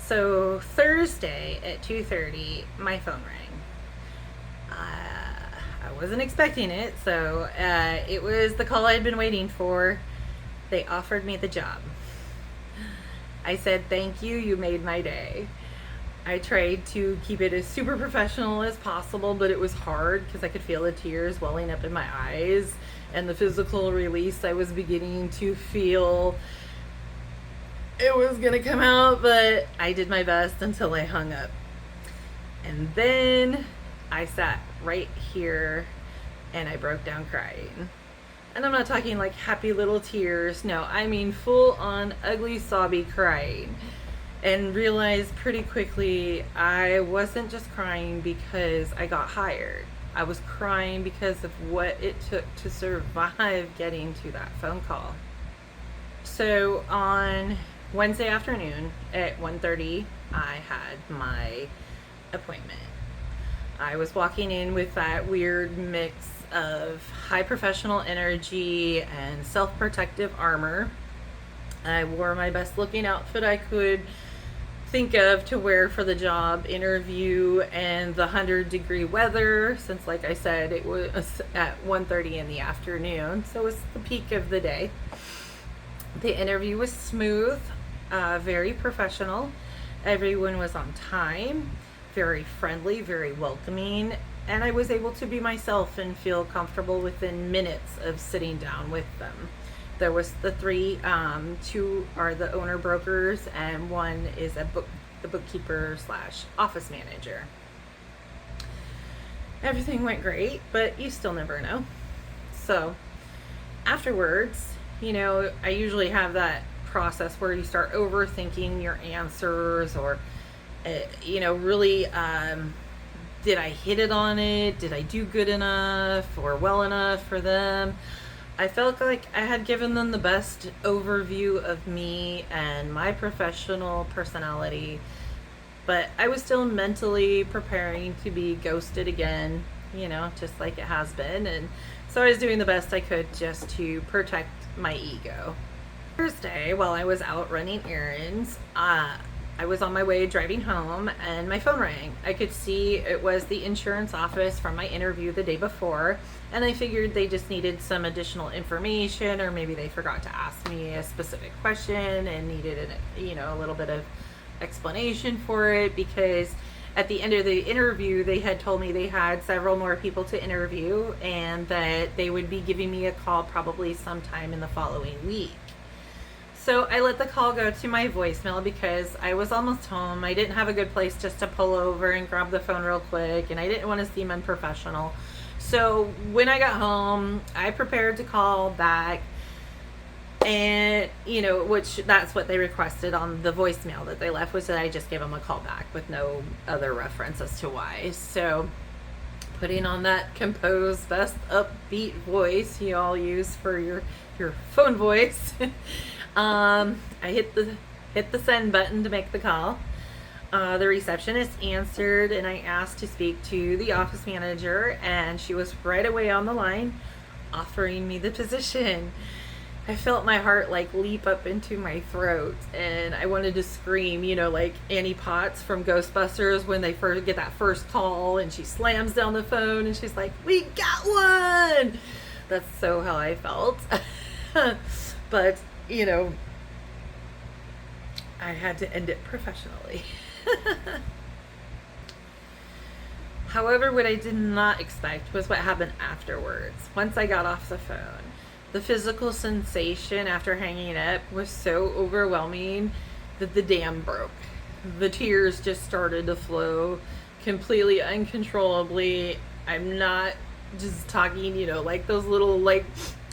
So Thursday at 2:30, my phone rang. I wasn't expecting it, so it was the call I'd been waiting for. They offered me the job. I said, "Thank you, you made my day." I tried to keep it as super professional as possible, but it was hard because I could feel the tears welling up in my eyes and the physical release I was beginning to feel. It was gonna come out, but I did my best until I hung up. And then I sat right here and I broke down crying. And I'm not talking like happy little tears. No, I mean full on ugly, sobby crying. And realized pretty quickly I wasn't just crying because I got hired. I was crying because of what it took to survive getting to that phone call. So on Wednesday afternoon at 1:30, I had my appointment. I was walking in with that weird mix of high professional energy and self-protective armor. I wore my best looking outfit I could think of to wear for the job interview, and the 100-degree weather, since like I said it was at 1:30 in the afternoon, so it was the peak of the day. The interview was smooth, very professional. Everyone was on time, very friendly, very welcoming, and I was able to be myself and feel comfortable within minutes of sitting down with them. There was the three, two are the owner brokers, and one is the bookkeeper slash office manager. Everything went great, but you still never know. So afterwards, I usually have that process where you start overthinking your answers, or really, did I hit it on it? Did I do good enough or well enough for them? I felt like I had given them the best overview of me and my professional personality, but I was still mentally preparing to be ghosted again, just like it has been. And so I was doing the best I could just to protect my ego. Thursday, while I was out running errands, I was on my way driving home and my phone rang. I could see it was the insurance office from my interview the day before, and I figured they just needed some additional information, or maybe they forgot to ask me a specific question and needed a little bit of explanation for it, because at the end of the interview they had told me they had several more people to interview and that they would be giving me a call probably sometime in the following week. So I let the call go to my voicemail because I was almost home. I didn't have a good place just to pull over and grab the phone real quick, and I didn't want to seem unprofessional. So when I got home, I prepared to call back, and which that's what they requested on the voicemail that they left, was that I just give them a call back with no other reference as to why. So putting on that composed, best upbeat voice you all use for your phone voice. I hit the send button to make the call. The receptionist answered, and I asked to speak to the office manager, and she was right away on the line offering me the position. I felt my heart leap up into my throat, and I wanted to scream, like Annie Potts from Ghostbusters when they first get that first call and she slams down the phone and she's like, "We got one!" That's so how I felt. But I had to end it professionally. However, what I did not expect was what happened afterwards. Once I got off the phone, the physical sensation after hanging up was so overwhelming that the dam broke. The tears just started to flow completely uncontrollably. I'm not just talking, like those little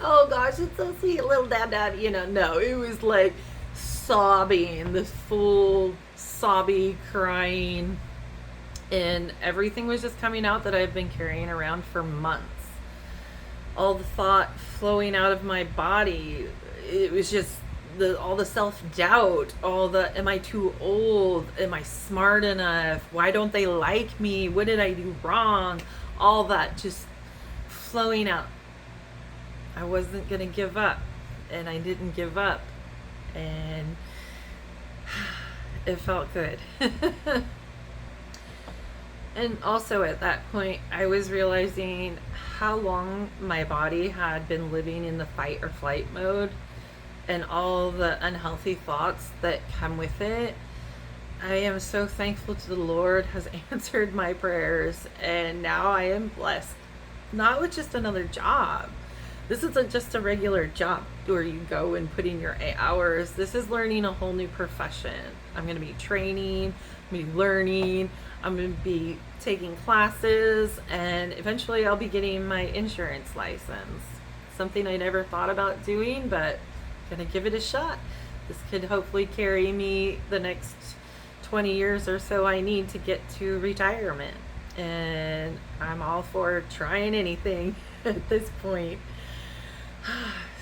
oh gosh, it's so sweet, little dab dab, no, it was like sobbing, this full sobby crying, and everything was just coming out that I've been carrying around for months. All the thought flowing out of my body, it was just all the self-doubt, all the, am I too old? Am I smart enough? Why don't they like me? What did I do wrong? All that just flowing out. I wasn't going to give up, and I didn't give up. And It felt good. And also at that point, I was realizing how long my body had been living in the fight or flight mode and all the unhealthy thoughts that come with it. I am so thankful to the Lord has answered my prayers, and now I am blessed. Not with just another job. This isn't just a regular job where you go and put in your 8 hours. This is learning a whole new profession. I'm going to be training, I'm going to be learning, I'm going to be taking classes, and eventually I'll be getting my insurance license. Something I never thought about doing, but I'm going to give it a shot. This could hopefully carry me the next 20 years or so I need to get to retirement. And I'm all for trying anything at this point.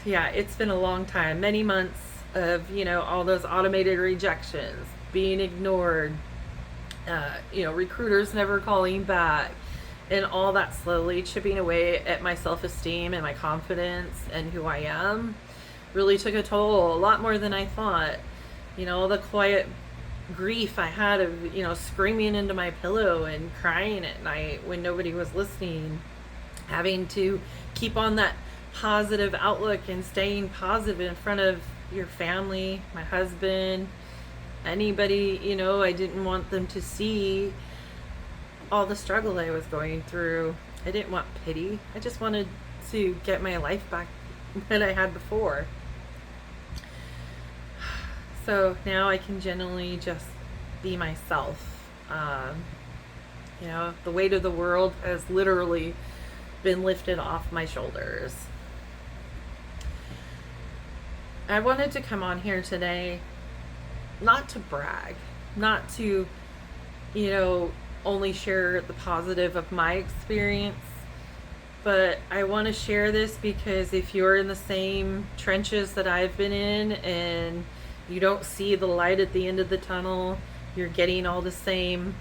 Yeah, it's been a long time, many months of, all those automated rejections, being ignored, recruiters never calling back, and all that slowly chipping away at my self-esteem and my confidence and who I am really took a toll, a lot more than I thought. All the quiet grief I had of, screaming into my pillow and crying at night when nobody was listening, having to keep on that positive outlook and staying positive in front of your family, my husband, anybody, I didn't want them to see all the struggle I was going through. I didn't want pity. I just wanted to get my life back that I had before. So now I can genuinely just be myself. The weight of the world has literally been lifted off my shoulders. I wanted to come on here today not to brag, not to, only share the positive of my experience, but I want to share this because if you're in the same trenches that I've been in and you don't see the light at the end of the tunnel, you're getting all the same,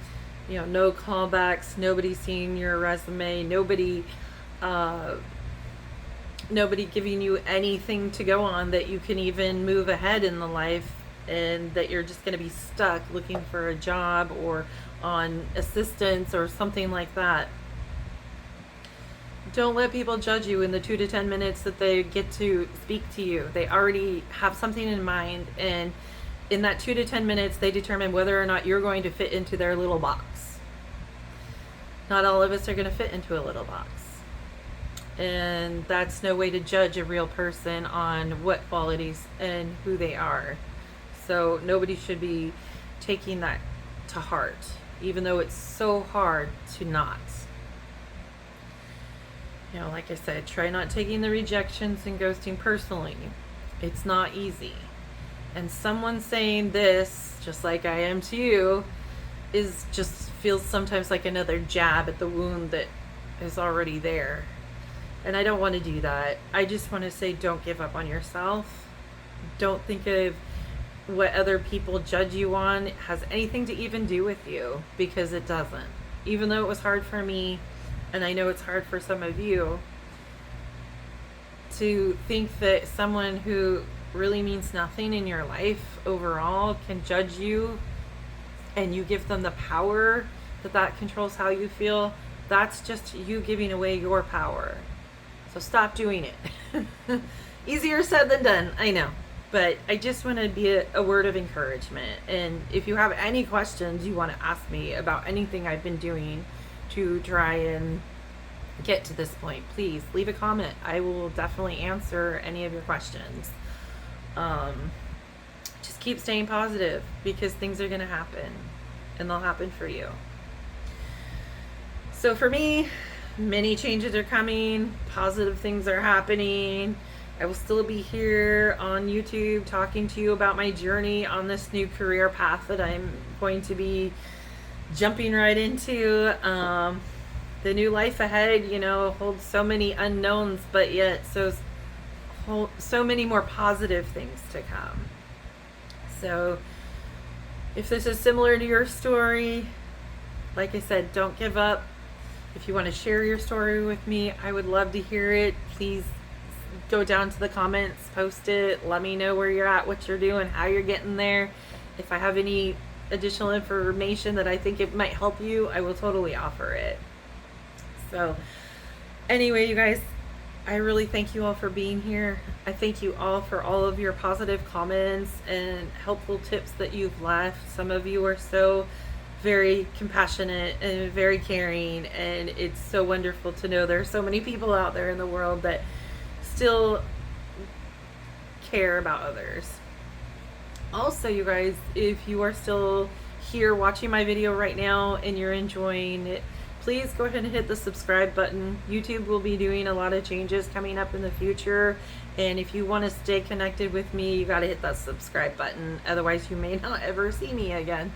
no callbacks, nobody seeing your resume, nobody giving you anything to go on that you can even move ahead in the life, and that you're just going to be stuck looking for a job or on assistance or something like that. Don't let people judge you in the 2 to 10 minutes that they get to speak to you. They already have something in mind, and in that 2 to 10 minutes they determine whether or not you're going to fit into their little box. Not all of us are going to fit into a little box. And that's no way to judge a real person on what qualities and who they are. So nobody should be taking that to heart, even though it's so hard to not. Like I said, try not taking the rejections and ghosting personally. It's not easy. And someone saying this, just like I am to you, feels sometimes like another jab at the wound that is already there. And I don't want to do that. I just want to say, don't give up on yourself. Don't think of what other people judge you on has anything to even do with you, because it doesn't. Even though it was hard for me, and I know it's hard for some of you, to think that someone who really means nothing in your life overall can judge you and you give them the power that controls how you feel, that's just you giving away your power. So stop doing it. Easier said than done, I know. But I just want to be a word of encouragement. And if you have any questions you want to ask me about anything I've been doing to try and get to this point, please leave a comment. I will definitely answer any of your questions. Just keep staying positive, because things are going to happen, and they'll happen for you. So for me, many changes are coming, positive things are happening. I will still be here on YouTube talking to you about my journey on this new career path that I'm going to be jumping right into. The new life ahead, holds so many unknowns, but yet so many more positive things to come. So if this is similar to your story, like I said, don't give up. If you want to share your story with me, I would love to hear it. Please go down to the comments, post it, let me know where you're at, what you're doing, how you're getting there. If I have any additional information that I think it might help you, I will totally offer it. So anyway, you guys, I really thank you all for being here. I thank you all for all of your positive comments and helpful tips that you've left. Some of you are so very compassionate and very caring, and it's so wonderful to know there are so many people out there in the world that still care about others. Also, you guys, if you are still here watching my video right now and you're enjoying it, please go ahead and hit the subscribe button. YouTube will be doing a lot of changes coming up in the future, and if you want to stay connected with me, you got to hit that subscribe button. Otherwise, you may not ever see me again.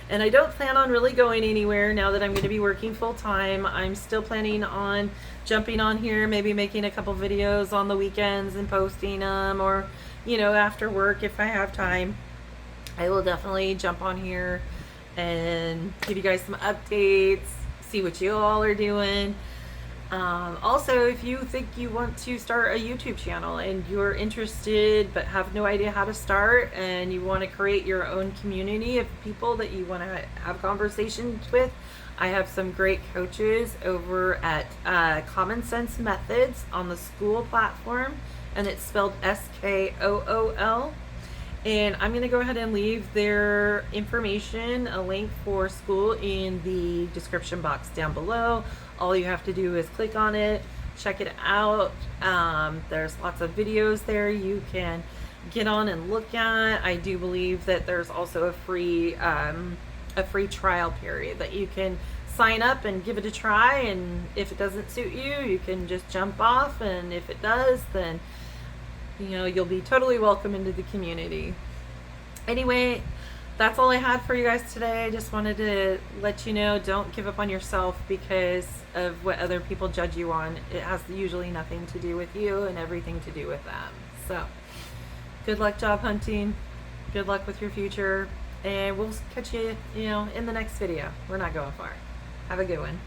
And I don't plan on really going anywhere now that I'm going to be working full time. I'm still planning on jumping on here, maybe making a couple videos on the weekends and posting them, or after work if I have time. I will definitely jump on here and give you guys some updates, see what you all are doing. Also, if you think you want to start a YouTube channel and you're interested but have no idea how to start, and you want to create your own community of people that you want to have conversations with, I have some great coaches over at Common Sense Methods on the School platform, and it's spelled SKOOL. And I'm going to go ahead and leave their information, a link for School, in the description box down below. All you have to do is click on it, check it out. There's lots of videos there you can get on and look at. I do believe that there's also a free trial period that you can sign up and give it a try. And if it doesn't suit you, you can just jump off. And if it does, then you'll be totally welcome into the community. Anyway, that's all I had for you guys today. I just wanted to let you know, don't give up on yourself because of what other people judge you on. It has usually nothing to do with you and everything to do with them. So, good luck job hunting. Good luck with your future. And we'll catch you, in the next video. We're not going far. Have a good one.